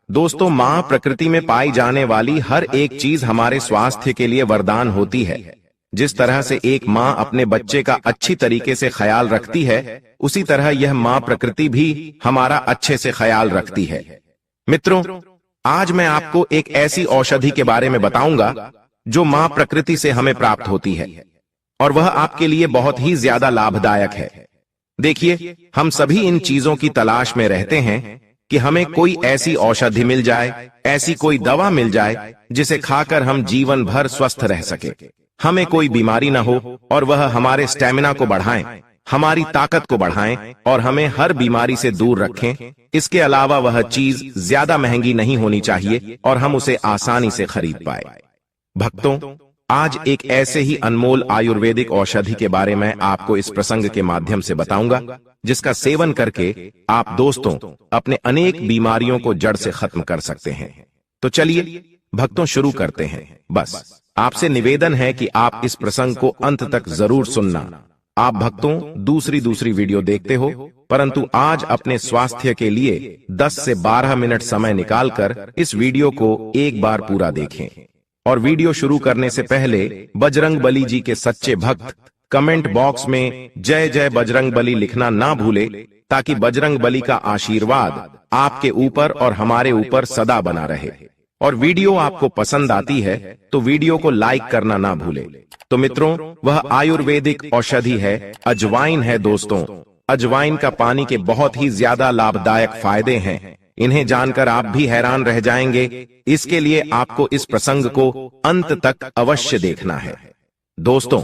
दोस्तों, माँ प्रकृति में पाई जाने वाली हर एक चीज हमारे स्वास्थ्य के लिए वरदान होती है। जिस तरह से एक माँ अपने बच्चे का अच्छी तरीके से ख्याल रखती है, उसी तरह यह माँ प्रकृति भी हमारा अच्छे से ख्याल रखती है। मित्रों, आज मैं आपको एक ऐसी औषधि के बारे में बताऊंगा जो माँ प्रकृति से हमें प्राप्त होती है, और वह आपके लिए बहुत ही ज्यादा लाभदायक है। देखिए, हम सभी इन चीजों की तलाश में रहते हैं कि हमें कोई ऐसी औषधि मिल जाए, ऐसी कोई दवा मिल जाए जिसे खाकर हम जीवन भर स्वस्थ रह सके, हमें कोई बीमारी न हो और वह हमारे स्टेमिना को बढ़ाएं, हमारी ताकत को बढ़ाएं और हमें हर बीमारी से दूर रखें। इसके अलावा वह चीज ज्यादा महंगी नहीं होनी चाहिए और हम उसे आसानी से खरीद पाए। भक्तों, आज एक ऐसे ही अनमोल आयुर्वेदिक औषधि के बारे में आपको इस प्रसंग के माध्यम से बताऊंगा, जिसका सेवन करके आप दोस्तों अपने अनेक बीमारियों को जड़ से खत्म कर सकते हैं। तो चलिए भक्तों, शुरू करते हैं। बस आपसे निवेदन है कि आप इस प्रसंग को अंत तक जरूर सुनना। आप भक्तों दूसरी वीडियो देखते हो, परंतु आज अपने स्वास्थ्य के लिए 10 से 12 मिनट समय निकालकर इस वीडियो को एक बार पूरा देखें। और वीडियो शुरू करने से पहले बजरंग बली जी के सच्चे भक्त कमेंट बॉक्स में जय जय बजरंग बली लिखना ना भूले, ताकि बजरंग बली का आशीर्वाद आपके ऊपर और हमारे ऊपर सदा बना रहे। और वीडियो आपको पसंद आती है तो वीडियो को लाइक करना ना भूले। तो मित्रों, वह आयुर्वेदिक औषधि है, अजवाइन है। दोस्तों, अजवाइन का पानी के बहुत ही ज्यादा लाभदायक फायदे हैं। इन्हें जानकर आप भी हैरान रह जाएंगे। इसके लिए आपको इस प्रसंग को अंत तक अवश्य देखना है। दोस्तों,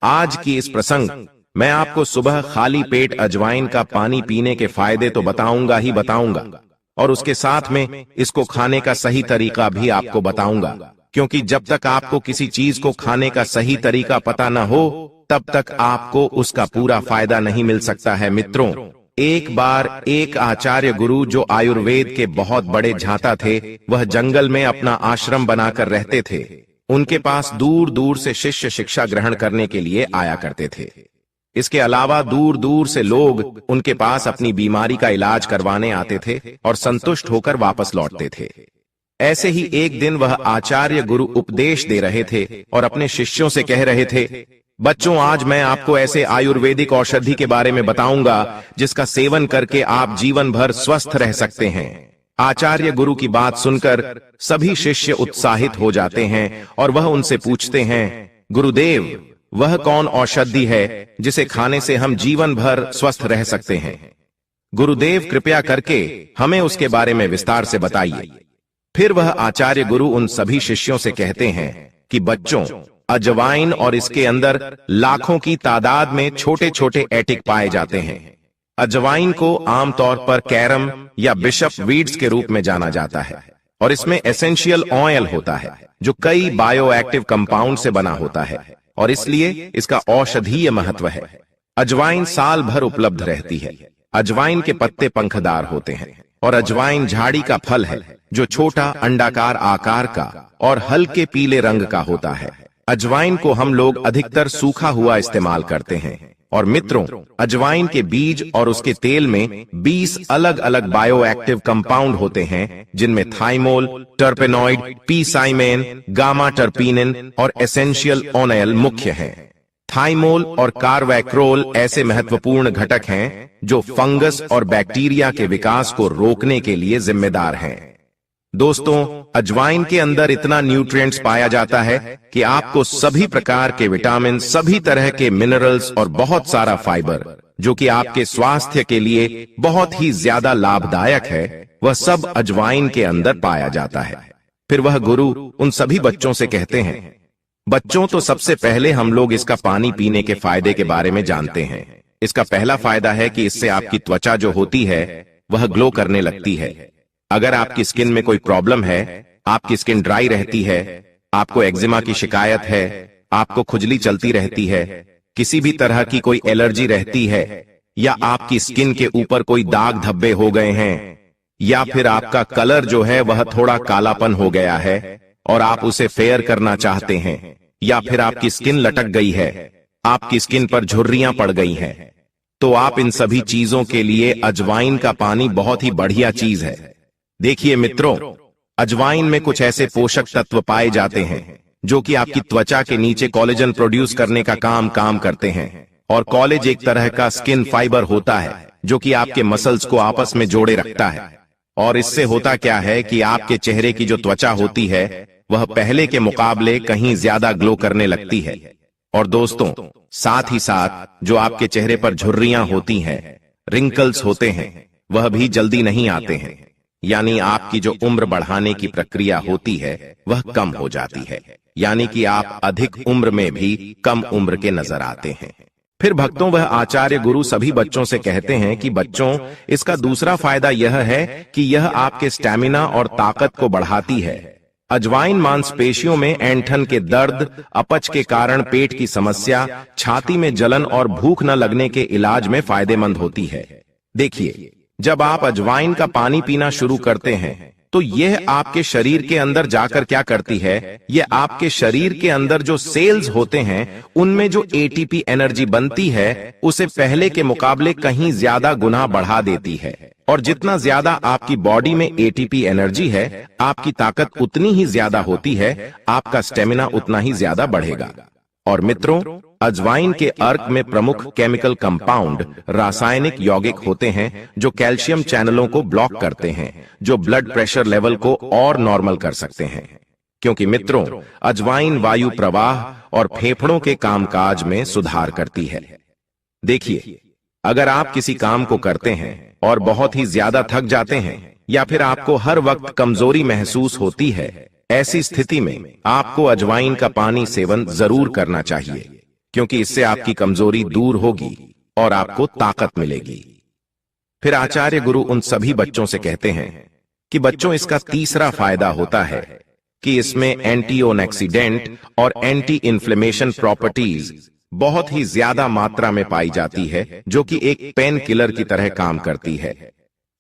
आज की इस प्रसंग मैं आपको सुबह खाली पेट अजवाइन का पानी पीने के फायदे तो बताऊंगा ही बताऊंगा, और उसके साथ में इसको खाने का सही तरीका भी आपको बताऊंगा। क्योंकि जब तक आपको किसी चीज को खाने का सही तरीका पता न हो, तब तक आपको उसका पूरा फायदा नहीं मिल सकता है। मित्रों, एक बार एक आचार्य गुरु जो आयुर्वेद के बहुत बड़े झांता थे, वह जंगल में अपना आश्रम बनाकर रहते थे। उनके पास दूर दूर से शिष्य शिक्षा ग्रहण करने के लिए आया करते थे। इसके अलावा दूर दूर से लोग उनके पास अपनी बीमारी का इलाज करवाने आते थे और संतुष्ट होकर वापस लौटते थे। ऐसे ही एक दिन वह आचार्य गुरु उपदेश दे रहे थे और अपने शिष्यों से कह रहे थे, बच्चों, आज मैं आपको ऐसे आयुर्वेदिक औषधि के बारे में बताऊंगा जिसका सेवन करके आप जीवन भर स्वस्थ रह सकते हैं। आचार्य गुरु की बात सुनकर सभी शिष्य उत्साहित हो जाते हैं और वह उनसे पूछते हैं, गुरुदेव, वह कौन औषधि है जिसे खाने से हम जीवन भर स्वस्थ रह सकते हैं? गुरुदेव, कृपया करके हमें उसके बारे में विस्तार से बताइए। फिर वह आचार्य गुरु उन सभी शिष्यों से कहते हैं कि बच्चों, अजवाइन और इसके अंदर लाखों की तादाद में छोटे छोटे एटिक पाए जाते हैं। अजवाइन को आमतौर पर कैरम या बिशप वीड्स के रूप में जाना जाता है, और इसमें एसेंशियल ऑयल होता है जो कई बायोएक्टिव कंपाउंड से बना होता है, और इसलिए इसका औषधीय महत्व है। अजवाइन साल भर उपलब्ध रहती है। अजवाइन के पत्ते पंखदार होते हैं, और अजवाइन झाड़ी का फल है जो छोटा अंडाकार आकार का और हल्के पीले रंग का होता है। अजवाइन को हम लोग अधिकतर सूखा हुआ इस्तेमाल करते हैं। और मित्रों, अजवाइन के बीज और उसके तेल में 20 अलग अलग बायोएक्टिव कंपाउंड होते हैं, जिनमें थाइमोल, टर्पेनॉइड, पीसाइमेन, गामा टर्पीनिन और एसेंशियल ऑयल मुख्य हैं। थाइमोल और कार्वैक्रोल ऐसे महत्वपूर्ण घटक हैं जो फंगस और बैक्टीरिया के विकास को रोकने के लिए जिम्मेदार हैं। दोस्तों, अजवाइन के अंदर इतना न्यूट्रिएंट्स पाया जाता है कि आपको सभी प्रकार के विटामिन, सभी तरह के मिनरल्स और बहुत सारा फाइबर, जो कि आपके स्वास्थ्य के लिए बहुत ही ज्यादा लाभदायक है, वह सब अजवाइन के अंदर पाया जाता है। फिर वह गुरु उन सभी बच्चों से कहते हैं, बच्चों, तो सबसे पहले हम लोग इसका पानी पीने के फायदे के बारे में जानते हैं। इसका पहला फायदा है कि इससे आपकी त्वचा जो होती है वह ग्लो करने लगती है। अगर आपकी स्किन में कोई प्रॉब्लम है, आपकी स्किन ड्राई रहती है, आपको एक्जिमा की शिकायत है, आपको खुजली चलती रहती है, किसी भी तरह की कोई एलर्जी रहती है, या आपकी स्किन के ऊपर कोई दाग धब्बे हो गए हैं, या फिर आपका कलर जो है वह थोड़ा कालापन हो गया है और आप उसे फेयर करना चाहते हैं, या फिर आपकी स्किन लटक गई है, आपकी स्किन पर झुर्रियां पड़ गई हैं, तो आप इन सभी चीजों के लिए अजवाइन का पानी बहुत ही बढ़िया चीज है। देखिए मित्रों, अजवाइन में कुछ ऐसे पोषक तत्व पाए जाते हैं जो कि आपकी त्वचा के नीचे कोलेजन प्रोड्यूस करने का काम करते हैं। और कॉलेज एक तरह का स्किन फाइबर होता है जो कि आपके मसल्स को आपस में जोड़े रखता है। और इससे होता क्या है कि आपके चेहरे की जो त्वचा होती है वह पहले के मुकाबले कहीं ज्यादा ग्लो करने लगती है। और दोस्तों, साथ ही साथ जो आपके चेहरे पर झुर्रियां होती हैं, रिंकल्स होते हैं, वह भी जल्दी नहीं आते हैं। यानी आपकी जो उम्र बढ़ाने की प्रक्रिया होती है वह कम हो जाती है। यानी कि आप अधिक उम्र में भी कम उम्र के नजर आते हैं। फिर भक्तों, वह आचार्य गुरु सभी बच्चों से कहते हैं कि बच्चों, इसका दूसरा फायदा यह है कि यह आपके स्टैमिना और ताकत को बढ़ाती है। अजवाइन मांसपेशियों में ऐंठन के दर्द, अपच के कारण पेट की समस्या, छाती में जलन और भूख न लगने के इलाज में फायदेमंद होती है। देखिए, जब आप अजवाइन का पानी पीना शुरू करते हैं तो यह आपके शरीर के अंदर जाकर क्या करती है, यह आपके शरीर के अंदर जो सेल्स होते हैं उनमें जो एटीपी एनर्जी बनती है उसे पहले के मुकाबले कहीं ज्यादा गुना बढ़ा देती है। और जितना ज्यादा आपकी बॉडी में एटीपी एनर्जी है, आपकी ताकत उतनी ही ज्यादा होती है, आपका स्टेमिना उतना ही ज्यादा बढ़ेगा। और मित्रों, अजवाइन के अर्क में प्रमुख केमिकल कंपाउंड रासायनिक यौगिक होते हैं जो कैल्शियम चैनलों को ब्लॉक करते हैं, जो ब्लड प्रेशर लेवल को और नॉर्मल कर सकते हैं। क्योंकि मित्रों, अजवाइन वायु प्रवाह और फेफड़ों के कामकाज में सुधार करती है। देखिए, अगर आप किसी काम को करते हैं और बहुत ही ज्यादा थक जाते हैं या फिर आपको हर वक्त कमजोरी महसूस होती है, ऐसी स्थिति में आपको अजवाइन का पानी सेवन जरूर करना चाहिए, क्योंकि इससे आपकी कमजोरी दूर होगी और आपको ताकत मिलेगी। फिर आचार्य गुरु उन सभी बच्चों से कहते हैं कि बच्चों, इसका तीसरा फायदा होता है कि इसमें एंटीऑक्सीडेंट और एंटी इन्फ्लेमेशन प्रॉपर्टीज बहुत ही ज्यादा मात्रा में पाई जाती है, जो कि एक पेन किलर की तरह काम करती है।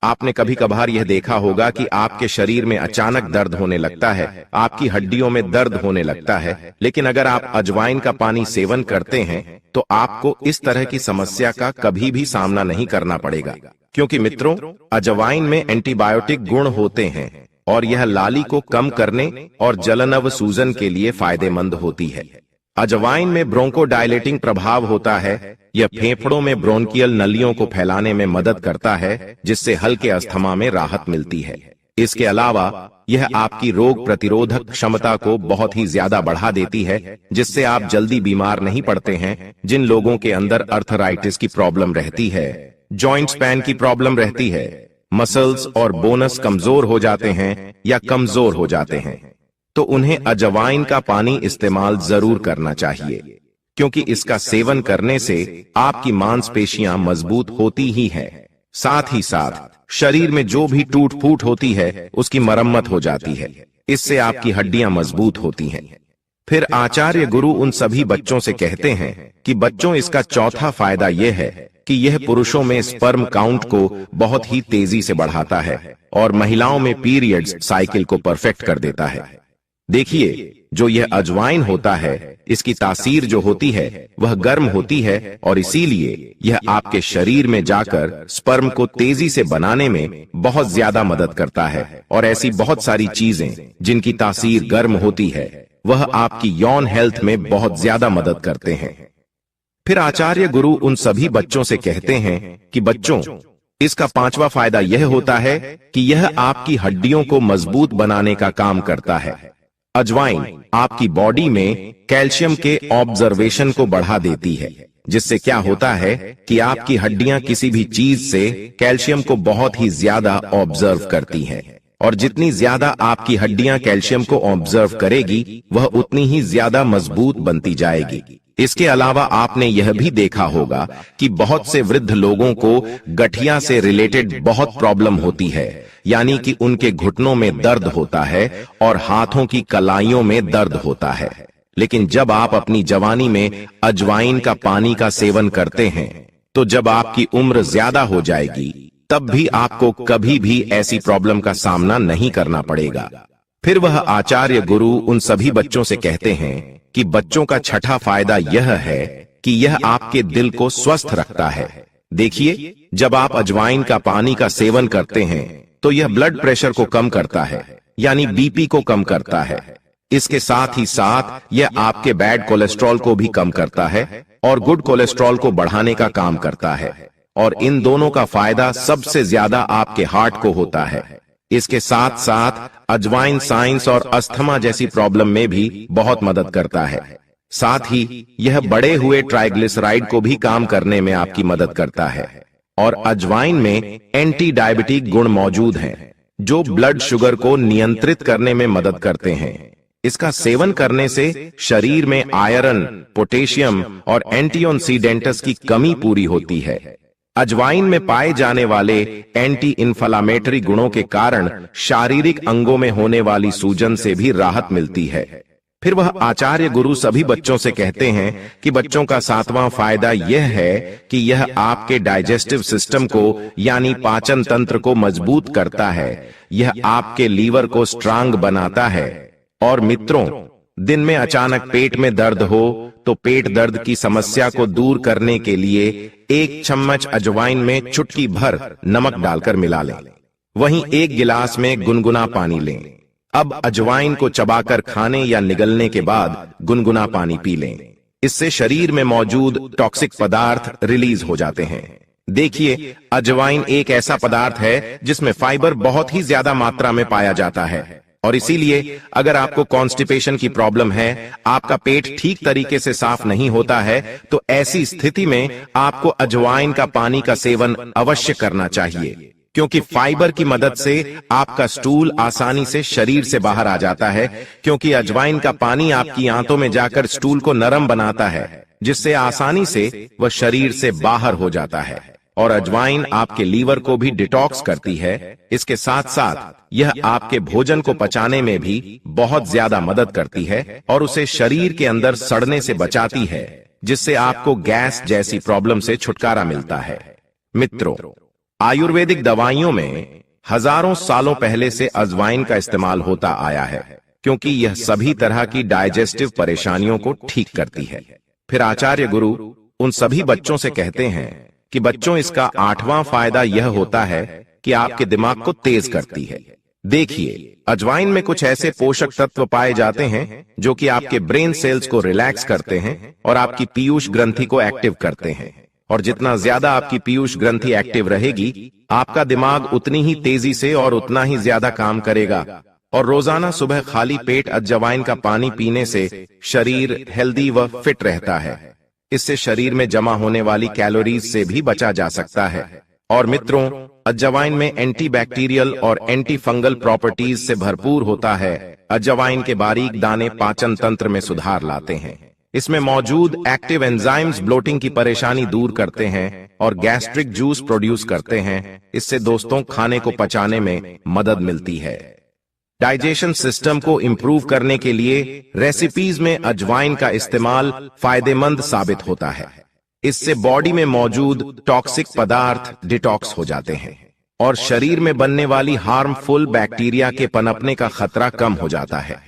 आपने कभी कभार यह देखा होगा कि आपके शरीर में अचानक दर्द होने लगता है, आपकी हड्डियों में दर्द होने लगता है, लेकिन अगर आप अजवाइन का पानी सेवन करते हैं तो आपको इस तरह की समस्या का कभी भी सामना नहीं करना पड़ेगा। क्योंकि मित्रों, अजवाइन में एंटीबायोटिक गुण होते हैं और यह लाली को कम करने और जलन व सूजन के लिए फायदेमंद होती है। अजवाइन में ब्रोंकोडायलेटिंग प्रभाव होता है। यह फेफड़ों में ब्रोंकियल नलियों को फैलाने में मदद करता है, जिससे हल्के अस्थमा में राहत मिलती है। इसके अलावा यह आपकी रोग प्रतिरोधक क्षमता को बहुत ही ज्यादा बढ़ा देती है, जिससे आप जल्दी बीमार नहीं पड़ते हैं। जिन लोगों के अंदर अर्थराइटिस की प्रॉब्लम रहती है, जॉइंट स्पैन की प्रॉब्लम रहती है, मसल्स और बोनस कमजोर हो जाते हैं या कमजोर हो जाते हैं, तो उन्हें अजवाइन का पानी इस्तेमाल जरूर करना चाहिए, क्योंकि इसका सेवन करने से आपकी मांसपेशियां मजबूत होती ही हैं। साथ ही साथ शरीर में जो भी टूट फूट होती है उसकी मरम्मत हो जाती है। इससे आपकी हड्डियां मजबूत होती हैं। फिर आचार्य गुरु उन सभी बच्चों से कहते हैं कि बच्चों, इसका चौथा फायदा यह है कि यह पुरुषों में स्पर्म काउंट को बहुत ही तेजी से बढ़ाता है और महिलाओं में पीरियड्स साइकिल को परफेक्ट कर देता है। देखिए, जो यह अजवाइन होता है, इसकी तासीर जो होती है वह गर्म होती है और इसीलिए यह आपके शरीर में जाकर स्पर्म को तेजी से बनाने में बहुत ज्यादा मदद करता है। और ऐसी बहुत सारी चीजें जिनकी तासीर गर्म होती है वह आपकी यौन हेल्थ में बहुत ज्यादा मदद करते हैं। फिर आचार्य गुरु उन सभी बच्चों से कहते हैं कि बच्चों, इसका पांचवा फायदा यह होता है कि यह आपकी हड्डियों को मजबूत बनाने का काम करता है। अजवाइन आपकी बॉडी में कैल्शियम के ऑब्जर्वेशन को बढ़ा देती है, जिससे क्या होता है कि आपकी हड्डियां किसी भी चीज से कैल्शियम को बहुत ही ज्यादा ऑब्जर्व करती हैं। और जितनी ज्यादा आपकी हड्डियां कैल्शियम को ऑब्जर्व करेगी, वह उतनी ही ज्यादा मजबूत बनती जाएगी। इसके अलावा आपने यह भी देखा होगा कि बहुत से वृद्ध लोगों को गठिया से रिलेटेड बहुत प्रॉब्लम होती है, यानी कि उनके घुटनों में दर्द होता है और हाथों की कलाइयों में दर्द होता है। लेकिन जब आप अपनी जवानी में अजवाइन का पानी का सेवन करते हैं, तो जब आपकी उम्र ज्यादा हो जाएगी, तब भी आपको कभी भी ऐसी प्रॉब्लम का सामना नहीं करना पड़ेगा। फिर वह आचार्य गुरु उन सभी बच्चों से कहते हैं कि बच्चों का छठा फायदा यह है कि यह आपके दिल को स्वस्थ रखता है। देखिए, जब आप अजवाइन का पानी का सेवन करते हैं तो यह ब्लड प्रेशर को कम करता है, यानी बीपी को कम करता है। इसके साथ ही साथ यह आपके बैड कोलेस्ट्रॉल को भी कम करता है और गुड कोलेस्ट्रॉल को बढ़ाने का काम करता है। और इन दोनों का फायदा सबसे ज्यादा आपके हार्ट को होता है। इसके साथ साथ अजवाइन साइंस और अस्थमा जैसी प्रॉब्लम में भी बहुत मदद करता है। साथ ही यह बढ़े हुए ट्राइग्लिसराइड को भी काम करने में आपकी मदद करता है। और अजवाइन में एंटी डायबिटिक गुण मौजूद हैं, जो ब्लड शुगर को नियंत्रित करने में मदद करते हैं। इसका सेवन करने से शरीर में आयरन, पोटेशियम और एंटीऑक्सीडेंट्स की कमी पूरी होती है। अजवाइन में पाए जाने वाले एंटी इन्फ्लामेटरी गुणों के कारण शारीरिक अंगों में होने वाली सूजन से भी राहत मिलती है। फिर वह आचार्य गुरु सभी बच्चों से कहते हैं कि बच्चों का 7वां फायदा यह है कि यह आपके डाइजेस्टिव सिस्टम को यानी पाचन तंत्र को मजबूत करता है। यह आपके लीवर को स्ट्रांग बनाता है। और मित्रों, दिन में अचानक पेट में दर्द हो तो पेट दर्द की समस्या को दूर करने के लिए 1 चम्मच अजवाइन में चुटकी भर नमक डालकर मिला लें। वहीं 1 गिलास में गुनगुना पानी लें। अब अजवाइन को चबाकर खाने या निगलने के बाद गुनगुना पानी पी लें। इससे शरीर में मौजूद टॉक्सिक पदार्थ रिलीज हो जाते हैं। देखिए, अजवाइन एक ऐसा पदार्थ है जिसमें फाइबर बहुत ही ज्यादा मात्रा में पाया जाता है और इसीलिए अगर आपको कॉन्स्टिपेशन की प्रॉब्लम है, आपका पेट ठीक तरीके से साफ नहीं होता है, तो ऐसी स्थिति में आपको अजवाइन का पानी का सेवन अवश्य करना चाहिए, क्योंकि फाइबर की मदद से आपका स्टूल आसानी से शरीर से बाहर आ जाता है। क्योंकि अजवाइन का पानी आपकी आंतों में जाकर स्टूल को नरम बनाता है, जिससे आसानी से वह शरीर से बाहर हो जाता है। और अजवाइन आपके लीवर को भी डिटॉक्स करती है। इसके साथ साथ यह आपके भोजन को पचाने में भी बहुत ज्यादा मदद करती है और उसे शरीर के अंदर सड़ने से बचाती है, जिससे आपको गैस जैसी प्रॉब्लम से छुटकारा मिलता है। मित्रों, आयुर्वेदिक दवाइयों में हजारों सालों पहले से अजवाइन का इस्तेमाल होता आया है, क्योंकि यह सभी तरह की डाइजेस्टिव परेशानियों को ठीक करती है। फिर आचार्य गुरु उन सभी बच्चों से कहते हैं कि बच्चों, इसका 8वां फायदा यह होता है कि आपके दिमाग को तेज करती है। देखिए, अजवाइन में कुछ ऐसे पोषक तत्व पाए जाते हैं जो कि आपके ब्रेन सेल्स को रिलैक्स करते हैं और आपकी पीयूष ग्रंथि को एक्टिव करते हैं। और जितना ज्यादा आपकी पीयूष ग्रंथि एक्टिव रहेगी, आपका दिमाग उतनी ही तेजी से और उतना ही ज्यादा काम करेगा। और रोजाना सुबह खाली पेट अजवाइन का पानी पीने से शरीर हेल्दी व फिट रहता है। इससे शरीर में जमा होने वाली कैलोरीज से भी बचा जा सकता है। और मित्रों, अजवाइन में एंटीबैक्टीरियल और एंटी फंगल प्रॉपर्टीज से भरपूर होता है। अजवाइन के बारीक दाने पाचन तंत्र में सुधार लाते हैं। इसमें मौजूद एक्टिव एंजाइम्स ब्लोटिंग की परेशानी दूर करते हैं और गैस्ट्रिक जूस प्रोड्यूस करते हैं। इससे दोस्तों, खाने को पचाने में मदद मिलती है। डाइजेशन सिस्टम को इंप्रूव करने के लिए रेसिपीज में अजवाइन का इस्तेमाल फायदेमंद साबित होता है। इससे बॉडी में मौजूद टॉक्सिक पदार्थ डिटॉक्स हो जाते हैं और शरीर में बनने वाली हार्मफुल बैक्टीरिया के पनपने का खतरा कम हो जाता है।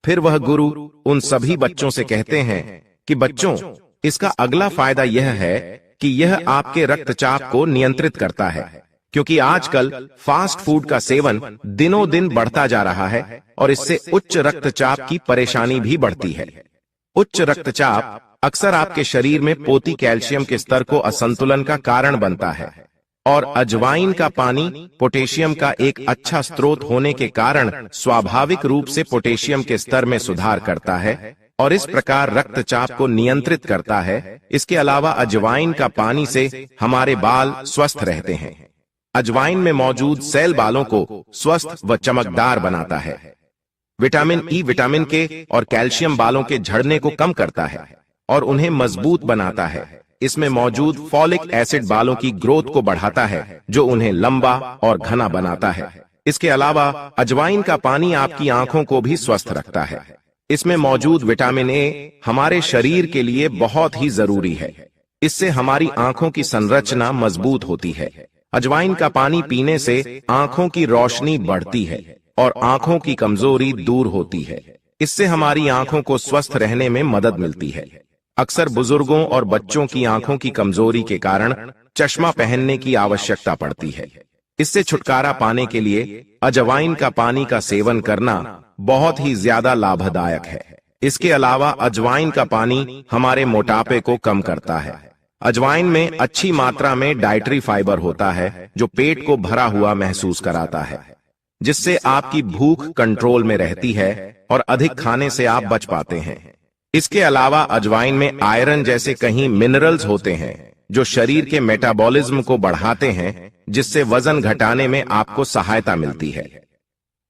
फिर वह गुरु उन सभी बच्चों से कहते हैं कि बच्चों, इसका अगला फायदा यह है कि यह आपके रक्तचाप को नियंत्रित करता है, क्योंकि आजकल फास्ट फूड का सेवन दिनों दिन बढ़ता जा रहा है और इससे उच्च रक्तचाप की परेशानी भी बढ़ती है। उच्च रक्तचाप अक्सर आपके शरीर में पोती कैल्शियम के स्तर को असंतुलन का कारण बनता है और अजवाइन का पानी पोटेशियम का एक अच्छा स्रोत होने के कारण स्वाभाविक रूप से पोटेशियम के स्तर में सुधार करता है और इस प्रकार रक्तचाप को नियंत्रित करता है। इसके अलावा अजवाइन का पानी से हमारे बाल स्वस्थ रहते हैं। अजवाइन में मौजूद सेल बालों को स्वस्थ व चमकदार बनाता है। विटामिन ई, विटामिन के और कैल्शियम बालों के झड़ने को कम करता है और उन्हें मजबूत बनाता है। इसमें मौजूद फॉलिक एसिड बालों की ग्रोथ को बढ़ाता है, जो उन्हें लंबा और घना बनाता है। इसके अलावा अजवाइन का पानी आपकी आंखों को भी स्वस्थ रखता है। इसमें मौजूद विटामिन ए हमारे शरीर के लिए बहुत ही जरूरी है। इससे हमारी आंखों की संरचना मजबूत होती है। अजवाइन का पानी पीने से आंखों की रोशनी बढ़ती है और आंखों की कमजोरी दूर होती है। इससे हमारी आंखों को स्वस्थ रहने में मदद मिलती है। अक्सर बुजुर्गों और बच्चों की आंखों की कमजोरी के कारण चश्मा पहनने की आवश्यकता पड़ती है। इससे छुटकारा पाने के लिए अजवाइन का पानी का सेवन करना बहुत ही ज्यादा लाभदायक है। इसके अलावा अजवाइन का पानी हमारे मोटापे को कम करता है। अजवाइन में अच्छी मात्रा में डाइटरी फाइबर होता है जो पेट को भरा हुआ महसूस कराता है, जिससे आपकी भूख कंट्रोल में रहती है और अधिक खाने से आप बच पाते हैं। इसके अलावा अजवाइन में आयरन जैसे कई मिनरल्स होते हैं जो शरीर के मेटाबॉलिज्म को बढ़ाते हैं, जिससे वजन घटाने में आपको सहायता मिलती है।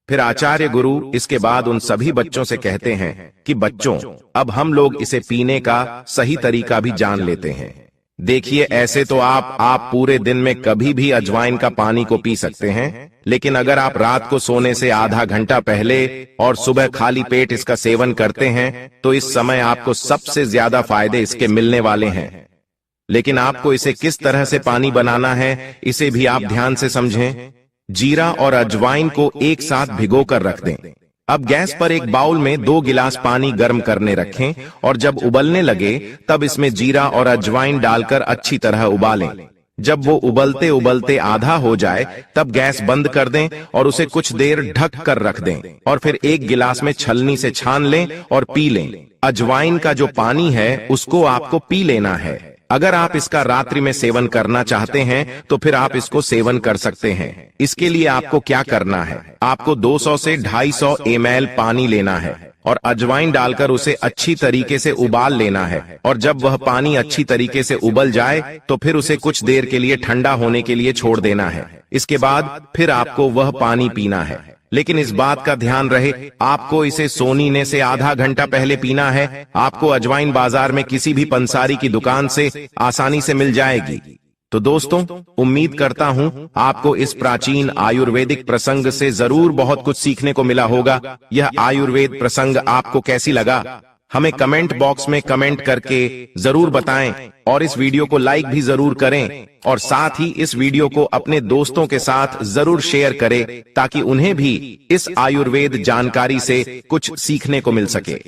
फिर आचार्य गुरु इसके बाद उन सभी बच्चों से कहते हैं कि बच्चों, अब हम लोग इसे पीने का सही तरीका भी जान लेते हैं। देखिए, ऐसे तो आप पूरे दिन में कभी भी अजवाइन का पानी को पी सकते हैं, लेकिन अगर आप रात को सोने से आधा घंटा पहले और सुबह खाली पेट इसका सेवन करते हैं तो इस समय आपको सबसे ज्यादा फायदे इसके मिलने वाले हैं। लेकिन आपको इसे किस तरह से पानी बनाना है, इसे भी आप ध्यान से समझें। जीरा और अजवाइन को एक साथ भिगो कर रख दें। अब गैस पर एक बाउल में 2 गिलास पानी गर्म करने रखें और जब उबलने लगे तब इसमें जीरा और अजवाइन डालकर अच्छी तरह उबालें। जब वो उबलते उबलते आधा हो जाए तब गैस बंद कर दें और उसे कुछ देर ढक कर रख दें और फिर 1 गिलास में छलनी से छान लें और पी लें। अजवाइन का जो पानी है उसको आपको पी लेना है। अगर आप इसका रात्रि में सेवन करना चाहते हैं तो फिर आप इसको सेवन कर सकते हैं। इसके लिए आपको क्या करना है, आपको 200 से 250 ml पानी लेना है और अजवाइन डालकर उसे अच्छी तरीके से उबाल लेना है। और जब वह पानी अच्छी तरीके से उबल जाए तो फिर उसे कुछ देर के लिए ठंडा होने के लिए छोड़ देना है। इसके बाद फिर आपको वह पानी पीना है। लेकिन इस बात का ध्यान रहे, आपको इसे सोने से आधा घंटा पहले पीना है। आपको अजवाइन बाजार में किसी भी पंसारी की दुकान से आसानी से मिल जाएगी। तो दोस्तों, उम्मीद करता हूं आपको इस प्राचीन आयुर्वेदिक प्रसंग से जरूर बहुत कुछ सीखने को मिला होगा। यह आयुर्वेद प्रसंग आपको कैसी लगा, हमें कमेंट बॉक्स में कमेंट करके जरूर बताएं और इस वीडियो को लाइक भी जरूर करें और साथ ही इस वीडियो को अपने दोस्तों के साथ जरूर शेयर करें ताकि उन्हें भी इस आयुर्वेद जानकारी से कुछ सीखने को मिल सके।